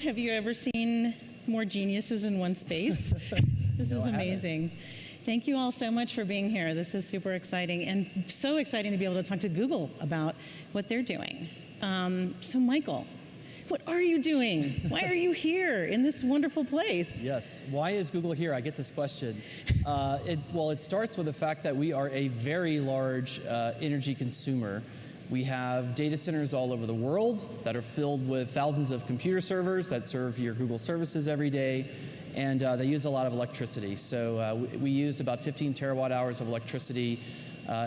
Have you ever seen more geniuses in one space? This is amazing. Thank you all so much for being here. This is super exciting, and so exciting to be able to talk to Google about what they're doing. So Michael, what are you doing? Why are you here in this wonderful place? Yes, why is Google here? I get this question. Well, it starts with the fact that we are a very large energy consumer. We have data centers all over the world that are filled with thousands of computer servers that serve your Google services every day, and they use a lot of electricity. So we used about 15 terawatt hours of electricity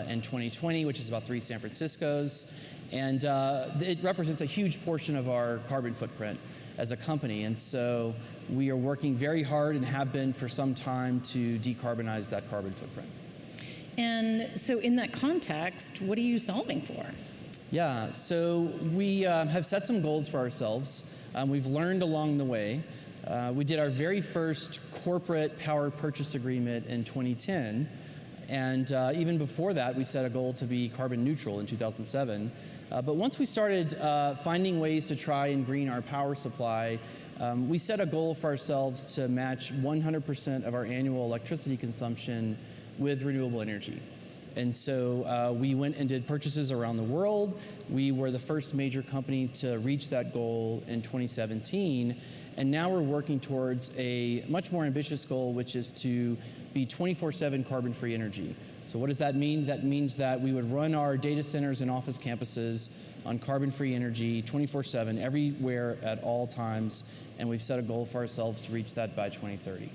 in 2020, which is about 3 San Franciscos, and it represents a huge portion of our carbon footprint as a company, and so we are working very hard and have been for some time to decarbonize that carbon footprint. And so in that context, what are you solving for? Yeah, so we have set some goals for ourselves. We've learned along the way. We did our very first corporate power purchase agreement in 2010. And even before that, we set a goal to be carbon neutral in 2007. But once we started finding ways to try and green our power supply, we set a goal for ourselves to match 100% of our annual electricity consumption with renewable energy. And so we went and did purchases around the world. We were the first major company to reach that goal in 2017. And now we're working towards a much more ambitious goal, which is to be 24/7 carbon-free energy. So what does that mean? That means that we would run our data centers and office campuses on carbon-free energy 24/7, everywhere at all times. And we've set a goal for ourselves to reach that by 2030.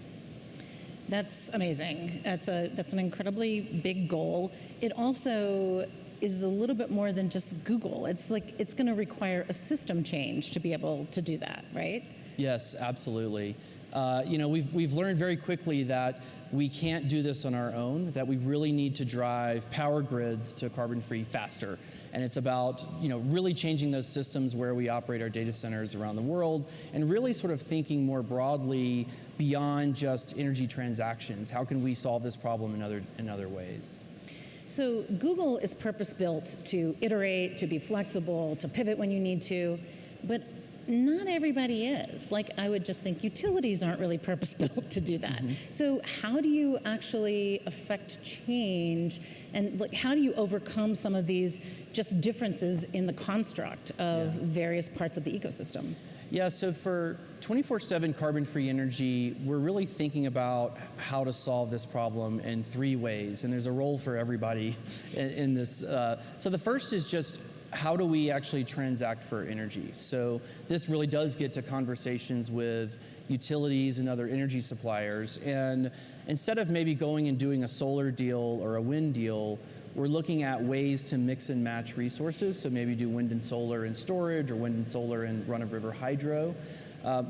That's amazing. That's an incredibly big goal. It also is a little bit more than just Google. It's like it's going to require a system change to be able to do that, right? Yes, absolutely. You know, we've learned very quickly that we can't do this on our own, that we really need to drive power grids to carbon-free faster. And it's about, you know, really changing those systems where we operate our data centers around the world and really sort of thinking more broadly beyond just energy transactions. How can we solve this problem in other ways? So Google is purpose-built to iterate, to be flexible, to pivot when you need to, but not everybody is. Like, I would just think utilities aren't really purpose-built to do that. So how do you actually affect change, and like, how do you overcome some of these just differences in the construct of various parts of the ecosystem? Yeah, so for 24/7 carbon-free energy, we're really thinking about how to solve this problem in 3 ways, and there's a role for everybody in this. So the first is just, how do we actually transact for energy? So this really does get to conversations with utilities and other energy suppliers. And instead of maybe going and doing a solar deal or a wind deal, we're looking at ways to mix and match resources. So maybe do wind and solar in storage, or wind and solar in run-of-river hydro.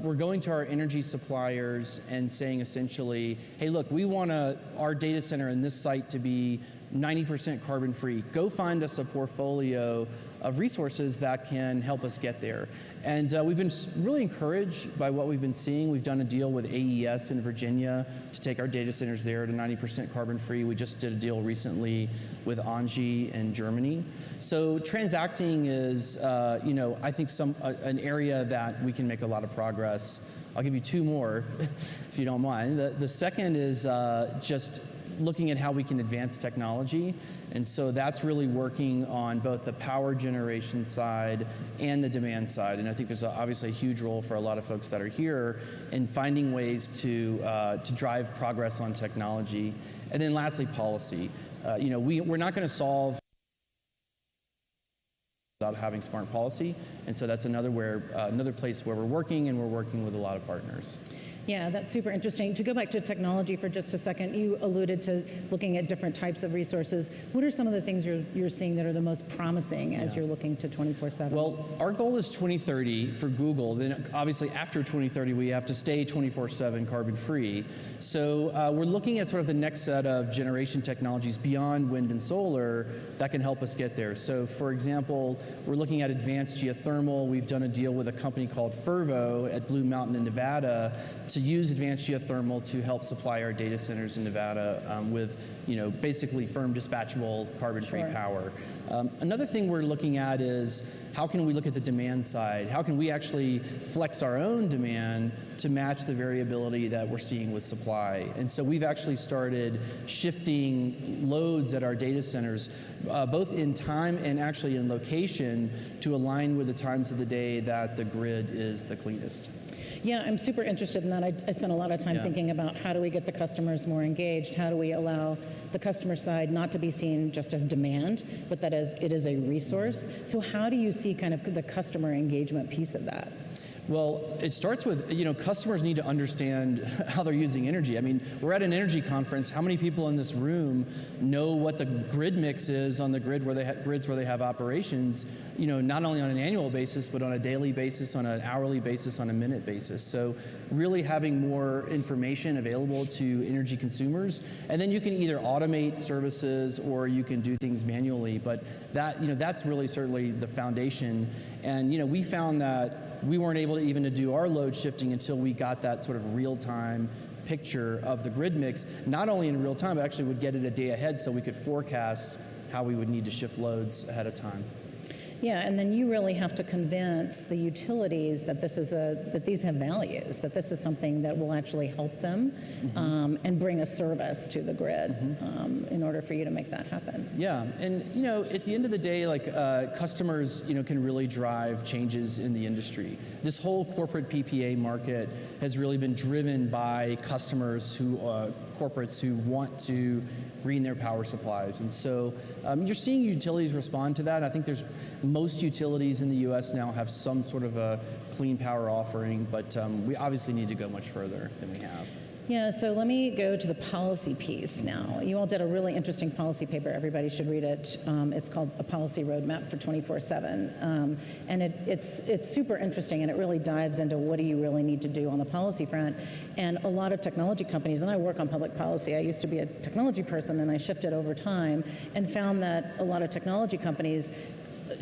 We're going to our energy suppliers and saying essentially, hey, look, we want our data center in this site to be 90% carbon-free. Go find us a portfolio of resources that can help us get there. And we've been really encouraged by what we've been seeing. We've done a deal with AES in Virginia to take our data centers there to 90% carbon-free. We just did a deal recently with Engie in Germany. So transacting is, you know, I think an area that we can make a lot of progress. I'll give you 2 more, if you don't mind. The second is just looking at how we can advance technology. And so that's really working on both the power generation side and the demand side. And I think there's obviously a huge role for a lot of folks that are here in finding ways to drive progress on technology. And then lastly, policy. You know, we're not going to solve without having smart policy. And so that's another place where we're working, and we're working with a lot of partners. Yeah, that's super interesting. To go back to technology for just a second, you alluded to looking at different types of resources. What are some of the things you're seeing that are the most promising as you're looking to 24/7? Well, our goal is 2030 for Google. Then obviously after 2030, we have to stay 24/7 carbon-free. So we're looking at sort of the next set of generation technologies beyond wind and solar that can help us get there. So for example, we're looking at advanced geothermal. We've done a deal with a company called Fervo at Blue Mountain in Nevada to use advanced geothermal to help supply our data centers in Nevada with, basically firm dispatchable carbon-free Sure. power. Another thing we're looking at is how can we look at the demand side? How can we actually flex our own demand to match the variability that we're seeing with supply? And so we've actually started shifting loads at our data centers, both in time and actually in location, to align with the times of the day that the grid is the cleanest. Yeah, I'm super interested in that. I spent a lot of time thinking about how do we get the customers more engaged? How do we allow the customer side not to be seen just as demand, but that as it is a resource? So how do you see kind of the customer engagement piece of that? Well, it starts with, customers need to understand how they're using energy. I mean, we're at an energy conference. How many people in this room know what the grid mix is on the grid where grids where they have operations, not only on an annual basis, but on a daily basis, on an hourly basis, on a minute basis. So really having more information available to energy consumers. And then you can either automate services or you can do things manually. But that's really certainly the foundation. And, we found that we weren't able to even to do our load shifting until we got that sort of real-time picture of the grid mix, not only in real time, but actually would get it a day ahead so we could forecast how we would need to shift loads ahead of time. Yeah, and then you really have to convince the utilities that that these have values, that this is something that will actually help them and bring a service to the grid in order for you to make that happen. Yeah, and at the end of the day, customers can really drive changes in the industry. This whole corporate PPA market has really been driven by customers corporates who want to green their power supplies. And so you're seeing utilities respond to that. I think most utilities in the US now have some sort of a clean power offering, but we obviously need to go much further than we have. Yeah, so let me go to the policy piece now. You all did a really interesting policy paper. Everybody should read it. It's called A Policy Roadmap for 24/7. And it's super interesting, and it really dives into what do you really need to do on the policy front. And a lot of technology companies, and I work on public policy. I used to be a technology person, and I shifted over time and found that a lot of technology companies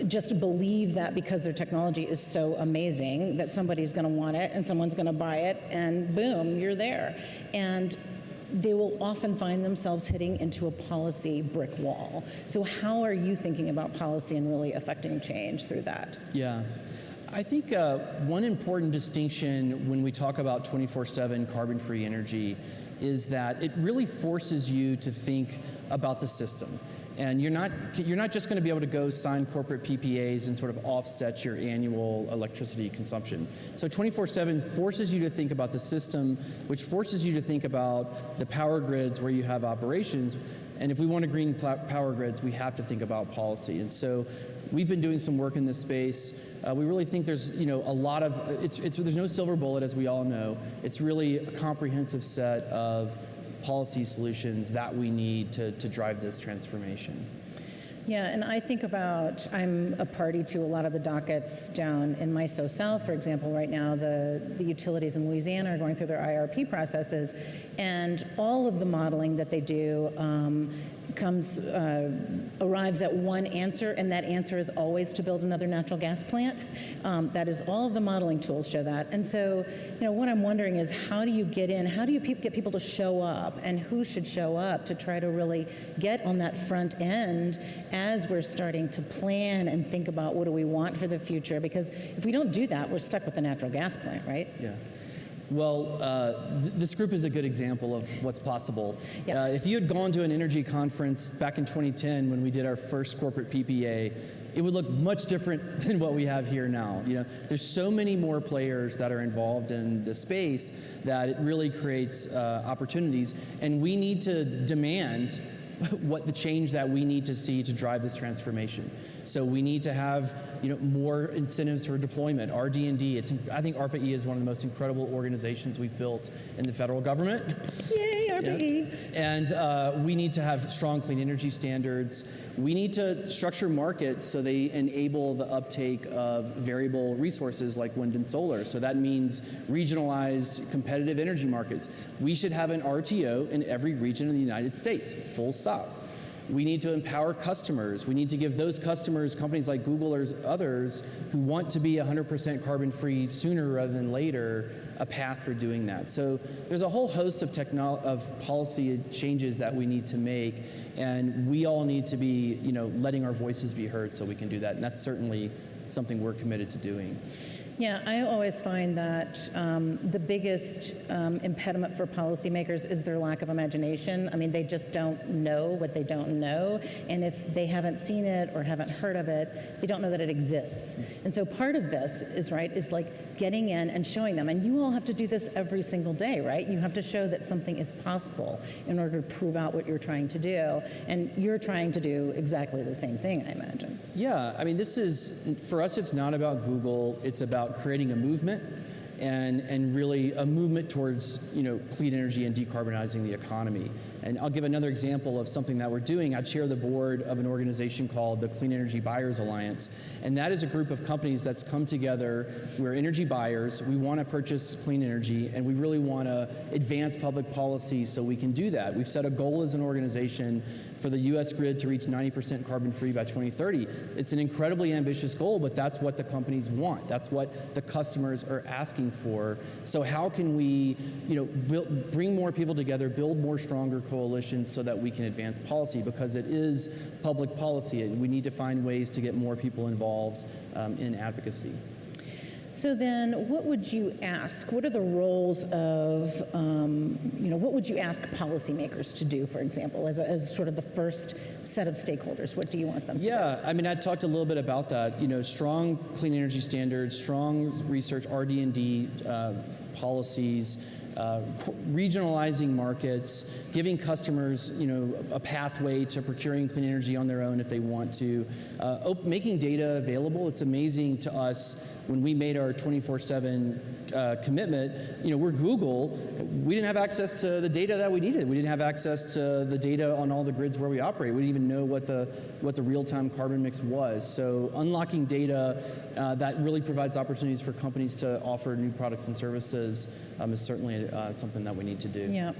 just believe that because their technology is so amazing that somebody's going to want it and someone's going to buy it and boom, you're there. And they will often find themselves hitting into a policy brick wall. So how are you thinking about policy and really affecting change through that? Yeah. I think one important distinction when we talk about 24/7 carbon-free energy is that it really forces you to think about the system. And you're not just going to be able to go sign corporate PPAs and sort of offset your annual electricity consumption. So 24/7 forces you to think about the system, which forces you to think about the power grids where you have operations. And if we want to green power grids, we have to think about policy. And so we've been doing some work in this space. We really think there's a lot of there's no silver bullet, as we all know. It's really a comprehensive set of policy solutions that we need to drive this transformation. Yeah, and I think about, I'm a party to a lot of the dockets down in MISO South, for example. Right now, the utilities in Louisiana are going through their IRP processes, and all of the modeling that they do arrives at one answer, and that answer is always to build another natural gas plant. That is, all of the modeling tools show that. And so, what I'm wondering is, how do you get in? How do you get people to show up, and who should show up to try to really get on that front end as we're starting to plan and think about what do we want for the future? Because if we don't do that, we're stuck with the natural gas plant, right? Yeah. Well, this group is a good example of what's possible. Yeah. If you had gone to an energy conference back in 2010 when we did our first corporate PPA, it would look much different than what we have here now. There's so many more players that are involved in the space that it really creates opportunities, and we need to demand what the change that we need to see to drive this transformation. So we need to have more incentives for deployment, RD&D. I think ARPA-E is one of the most incredible organizations we've built in the federal government. Yay, ARPA-E. And we need to have strong clean energy standards. We need to structure markets so they enable the uptake of variable resources like wind and solar. So that means regionalized competitive energy markets. We should have an RTO in every region in the United States, full stop. We need to empower customers. We need to give those customers, companies like Google or others, who want to be 100% carbon-free sooner rather than later, a path for doing that. So there's a whole host of policy changes that we need to make, and we all need to be, letting our voices be heard so we can do that. And that's certainly something we're committed to doing. Yeah, I always find that the biggest impediment for policymakers is their lack of imagination. I mean, they just don't know what they don't know, and if they haven't seen it or haven't heard of it, they don't know that it exists. And so part of this is like getting in and showing them, and you all have to do this every single day, right? You have to show that something is possible in order to prove out what you're trying to do, and you're trying to do exactly the same thing, I imagine. Yeah, I mean, for us, it's not about Google, it's about creating a movement and really a movement towards clean energy and decarbonizing the economy. And I'll give another example of something that we're doing. I chair the board of an organization called the Clean Energy Buyers Alliance, and that is a group of companies that's come together. We're energy buyers, we want to purchase clean energy, and we really want to advance public policy so we can do that. We've set a goal as an organization for the US grid to reach 90% carbon-free by 2030. It's an incredibly ambitious goal, but that's what the companies want. That's what the customers are asking for. So how can we bring more people together, build more stronger coalitions so that we can advance policy, because it is public policy and we need to find ways to get more people involved in advocacy. So then what would you ask? What are the roles of, what would you ask policymakers to do, for example, as sort of the first set of stakeholders? What do you want them to do? Yeah, I mean, I talked a little bit about that. Strong clean energy standards, strong research, RD&D policies, regionalizing markets, giving customers, a pathway to procuring clean energy on their own if they want to, making data available. It's amazing to us when we made our 24/7 commitment. We're Google. We didn't have access to the data that we needed. We didn't have access to the data on all the grids where we operate. We didn't even know what the real-time carbon mix was. So unlocking data that really provides opportunities for companies to offer new products and services is certainly something that we need to do. Yeah.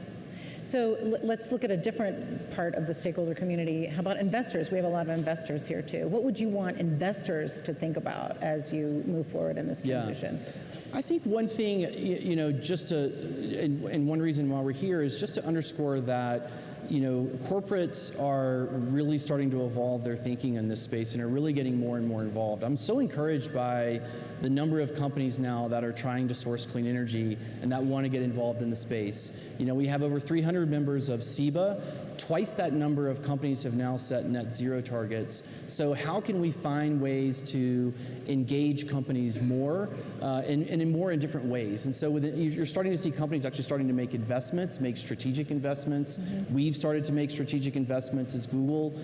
So let's look at a different part of the stakeholder community. How about investors? We have a lot of investors here too. What would you want investors to think about as you move forward in this transition? Yeah. I think one thing, and one reason why we're here is just to underscore that corporates are really starting to evolve their thinking in this space and are really getting more and more involved. I'm so encouraged by the number of companies now that are trying to source clean energy and that want to get involved in the space. We have over 300 members of SEBA. Twice that number of companies have now set net zero targets. So how can we find ways to engage companies more and in different ways? And so you're starting to see companies actually starting to make investments, make strategic investments. Mm-hmm. We've started to make strategic investments as Google,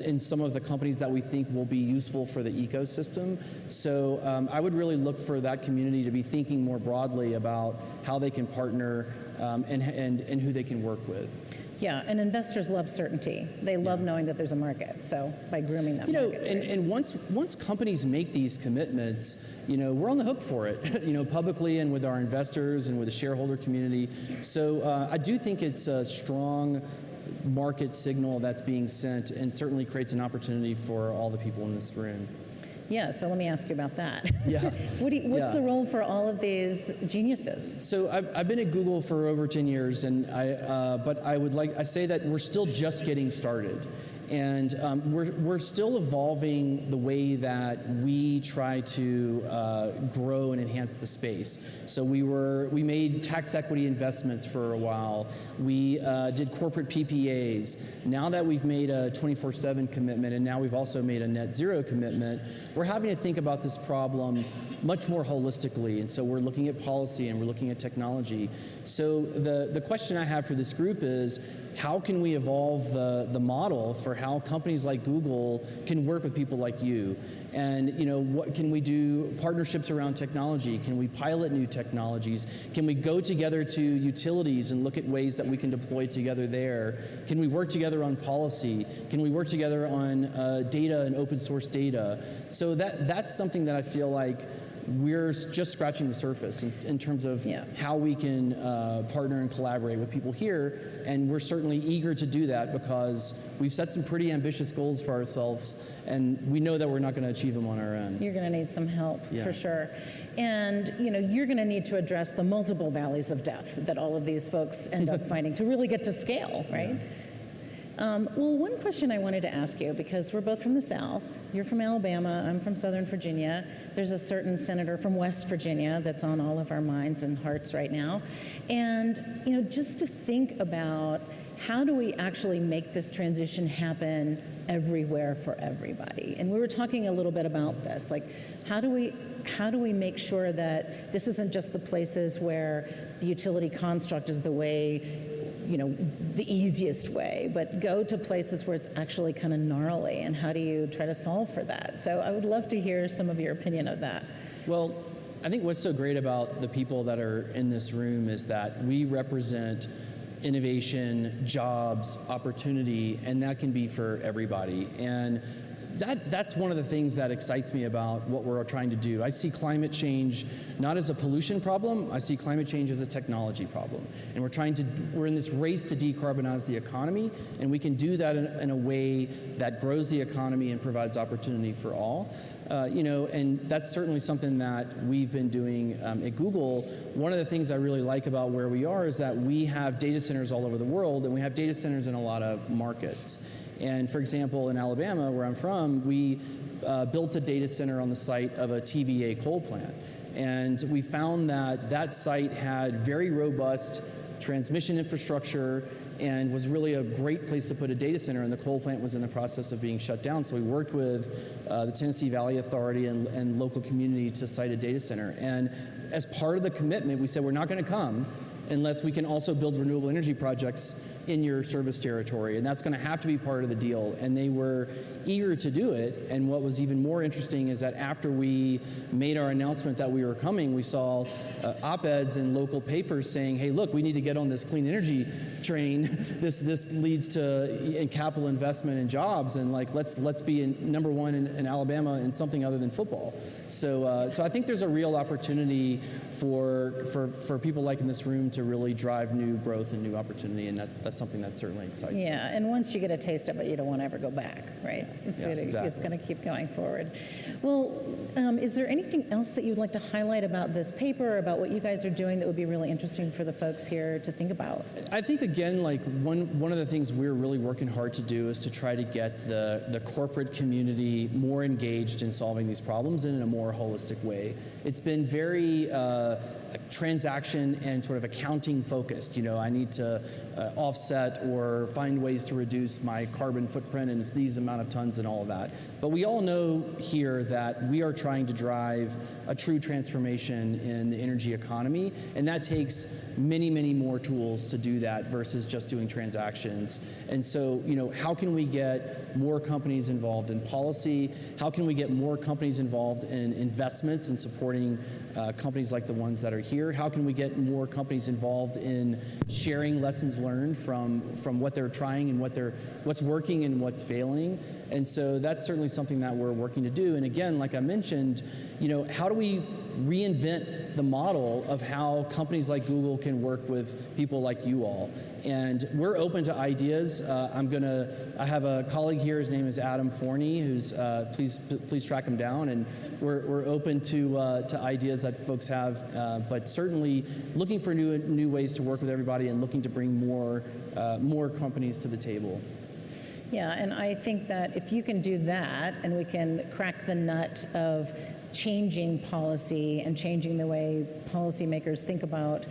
in some of the companies that we think will be useful for the ecosystem. So I would really look for that community to be thinking more broadly about how they can partner and who they can work with. Yeah, and investors love certainty. They love knowing that there's a market. So by grooming that market. And once companies make these commitments, we're on the hook for it, publicly and with our investors and with the shareholder community. So I do think it's a strong market signal that's being sent and certainly creates an opportunity for all the people in this room. Yeah, so let me ask you about that. Yeah. What's the role for all of these geniuses? So I've been at Google for over 10 years, and but I say that we're still just getting started. And we're still evolving the way that we try to grow and enhance the space. So we made tax equity investments for a while. We did corporate PPAs. Now that we've made a 24/7 commitment, and now we've also made a net zero commitment, we're having to think about this problem much more holistically. And so we're looking at policy and we're looking at technology. So the question I have for this group is, how can we evolve the model for how companies like Google can work with people like you? And what can we do? Partnerships around technology. Can we pilot new technologies? Can we go together to utilities and look at ways that we can deploy together there? Can we work together on policy? Can we work together on data and open source data? So that's something that I feel like we're just scratching the surface in terms of how we can partner and collaborate with people here, and we're certainly eager to do that because we've set some pretty ambitious goals for ourselves, and we know that we're not going to achieve them on our own. You're going to need some help for sure. And you're going to need to address the multiple valleys of death that all of these folks end up finding to really get to scale, right? Well, one question I wanted to ask you, because we're both from the South, you're from Alabama, I'm from Southern Virginia, there's a certain senator from West Virginia that's on all of our minds and hearts right now, and just to think about how do we actually make this transition happen everywhere for everybody? And we were talking a little bit about this, like how do we make sure that this isn't just the places where the utility construct is the way, the easiest way, but go to places where it's actually kind of gnarly, and how do you try to solve for that? So I would love to hear some of your opinion of that. Well, I think what's so great about the people that are in this room is that we represent innovation, jobs, opportunity, and that can be for everybody. And that's one of the things that excites me about what we're trying to do. I see climate change not as a pollution problem, I see climate change as a technology problem. And we're in this race to decarbonize the economy, and we can do that in a way that grows the economy and provides opportunity for all. And that's certainly something that we've been doing at Google. One of the things I really like about where we are is that we have data centers all over the world, and we have data centers in a lot of markets. And for example, in Alabama, where I'm from, we built a data center on the site of a TVA coal plant. And we found that that site had very robust transmission infrastructure and was really a great place to put a data center, and the coal plant was in the process of being shut down. So we worked with the Tennessee Valley Authority and local community to site a data center. And as part of the commitment, we said we're not going to come unless we can also build renewable energy projects in your service territory, and that's going to have to be part of the deal. And they were eager to do it, and what was even more interesting is that after we made our announcement that we were coming, we saw op-eds in local papers saying, hey, look, we need to get on this clean energy train. This leads to capital investment and jobs, and let's be number one in Alabama in something other than football. So I think there's a real opportunity for people like in this room to really drive new growth and new opportunity, and that's something that certainly excites us. Yeah, and once you get a taste of it, you don't want to ever go back, right? Exactly. It's going to keep going forward. Well, is there anything else that you'd like to highlight about this paper, about what you guys are doing that would be really interesting for the folks here to think about? I think, again, like one of the things we're really working hard to do is to try to get the corporate community more engaged in solving these problems and in a more holistic way. It's been very transaction and sort of accounting focused. I need to offset or find ways to reduce my carbon footprint, and it's these amount of tons and all of that. But we all know here that we are trying to drive a true transformation in the energy economy, and that takes many, many more tools to do that versus just doing transactions. And so, how can we get more companies involved in policy? How can we get more companies involved in investments and supporting companies like the ones that are here? How can we get more companies involved in sharing lessons learned from what they're trying and what's working and what's failing? And so that's certainly something that we're working to do. And again, like I mentioned, how do we reinvent the model of how companies like Google can work with people like you all? And we're open to ideas. I have a colleague here, his name is Adam Forney, who's, please track him down, and we're open to ideas that folks have, but certainly looking for new ways to work with everybody and looking to bring more companies to the table. Yeah, and I think that if you can do that, and we can crack the nut of changing policy and changing the way policymakers think about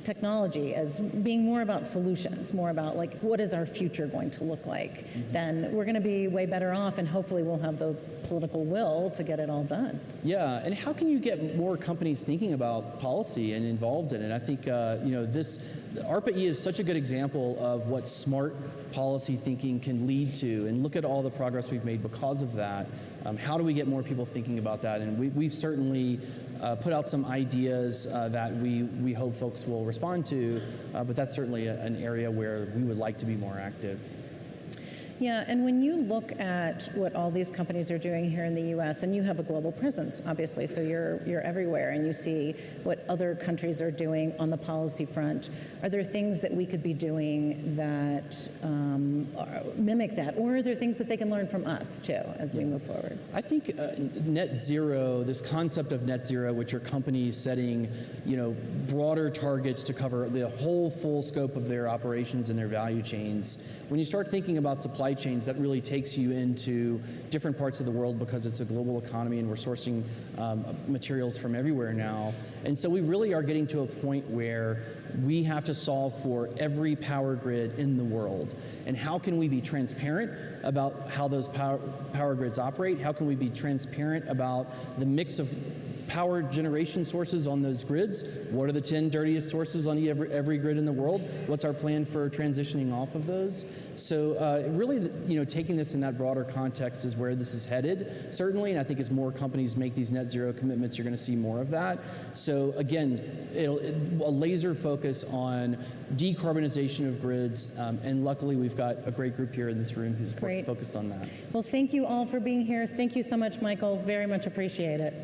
technology as being more about solutions, more about what is our future going to look like, then we're going to be way better off, and hopefully we'll have the political will to get it all done. Yeah, and how can you get more companies thinking about policy and involved in it? I think ARPA-E is such a good example of what smart policy thinking can lead to, and look at all the progress we've made because of that. How do we get more people thinking about that? And we've certainly put out some ideas that we hope folks will respond to, but that's certainly an area where we would like to be more active. Yeah, and when you look at what all these companies are doing here in the U.S., and you have a global presence, obviously, so you're everywhere, and you see what other countries are doing on the policy front, are there things that we could be doing that mimic that, or are there things that they can learn from us too as we move forward? I think net zero, this concept of net zero, which are companies setting, broader targets to cover the whole full scope of their operations and their value chains. When you start thinking about supply chains, that really takes you into different parts of the world because it's a global economy and we're sourcing materials from everywhere now. And so we really are getting to a point where we have to solve for every power grid in the world. And how can we be transparent about how those power grids operate? How can we be transparent about the mix of power generation sources on those grids? What are the 10 dirtiest sources on every grid in the world? What's our plan for transitioning off of those? So really, taking this in that broader context is where this is headed, certainly, and I think as more companies make these net zero commitments, you're going to see more of that. So again, a laser focus on decarbonization of grids, and luckily we've got a great group here in this room who's focused on that. Well, thank you all for being here. Thank you so much, Michael. Very much appreciate it.